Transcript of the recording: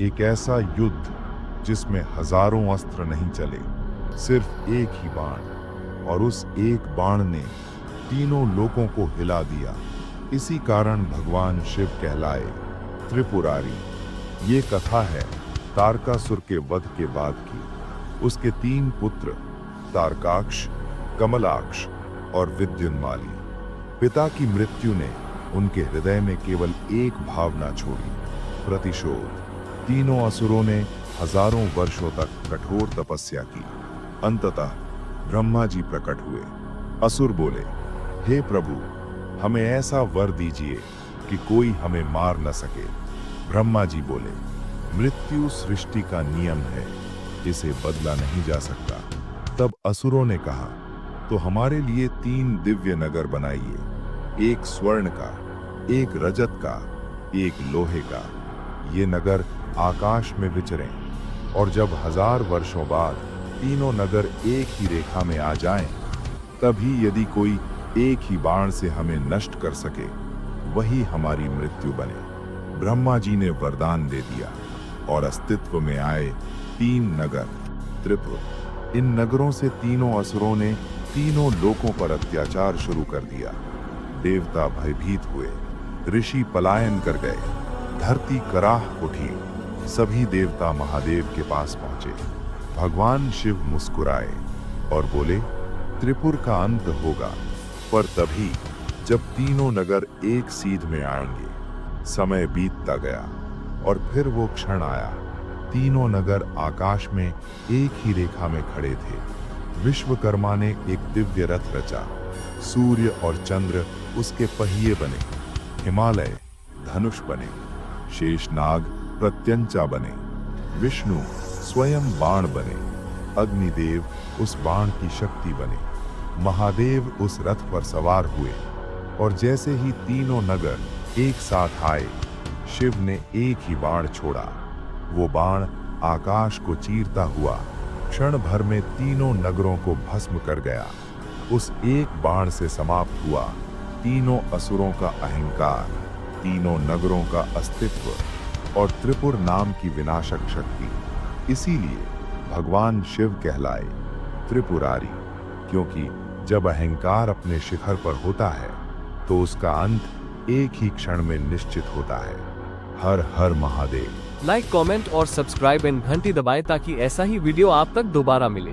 एक ऐसा युद्ध जिसमें हजारों अस्त्र नहीं चले, सिर्फ एक ही बाण, और उस एक बाण ने तीनों लोकों को हिला दिया। इसी कारण भगवान शिव कहलाए त्रिपुरारी। ये कथा है तारकासुर के वध के बाद की। उसके 3 पुत्र तारकाक्ष, कमलाक्ष और विद्युन्माली। पिता की मृत्यु ने उनके हृदय में केवल एक भावना छोड़ी, प्रतिशोध। तीनों असुरों ने हजारों वर्षों तक कठोर तपस्या की। अंततः ब्रह्मा जी प्रकट हुए। असुर बोले, हे प्रभु, हमें ऐसा वर दीजिए कि कोई हमें मार न सके। ब्रह्मा जी बोले, मृत्यु सृष्टि का नियम है, इसे बदला नहीं जा सकता। तब असुरों ने कहा, तो हमारे लिए 3 दिव्य नगर बनाइए, एक स्वर्ण का, एक रजत का, एक लोहे का। ये नगर आकाश में विचरें, और जब 1000 वर्षों बाद तीनों नगर एक ही रेखा में आ जाएं, तभी यदि कोई एक ही बाण से हमें नष्ट कर सके, वही हमारी मृत्यु बने। ब्रह्मा जी ने वरदान दे दिया और अस्तित्व में आए 3 नगर त्रिपुर। इन नगरों से तीनों असुरों ने तीनों लोकों पर अत्याचार शुरू कर दिया। देवता भयभीत हुए, ऋषि पलायन कर गए, धरती कराह उठी। सभी देवता महादेव के पास पहुंचे। भगवान शिव मुस्कुराए और बोले, त्रिपुर का अंत होगा, पर तभी जब तीनों नगर एक सीध में आएंगे। समय बीतता गया और फिर वो क्षण आया। तीनों नगर आकाश में एक ही रेखा में खड़े थे। विश्वकर्मा ने एक दिव्य रथ रचा। सूर्य और चंद्र उसके पहिए बने, हिमालय धनुष बने, शेषनाग प्रत्यंचा बने, विष्णु स्वयं बाण बने, अग्निदेव उस बाण की शक्ति बने। महादेव उस रथ पर सवार हुए, और जैसे ही तीनों नगर एक साथ आए, शिव ने एक ही बाण छोड़ा। वो बाण आकाश को चीरता हुआ क्षण भर में तीनों नगरों को भस्म कर गया। उस एक बाण से समाप्त हुआ तीनों असुरों का अहंकार, तीनों नगरों का अस्तित्व और त्रिपुर नाम की विनाशक शक्ति। इसीलिए भगवान शिव कहलाए त्रिपुरारी, क्योंकि जब अहंकार अपने शिखर पर होता है तो उसका अंत एक ही क्षण में निश्चित होता है। हर हर महादेव। लाइक, कमेंट और सब्सक्राइब एंड घंटी दबाएं ताकि ऐसा ही वीडियो आप तक दोबारा मिले।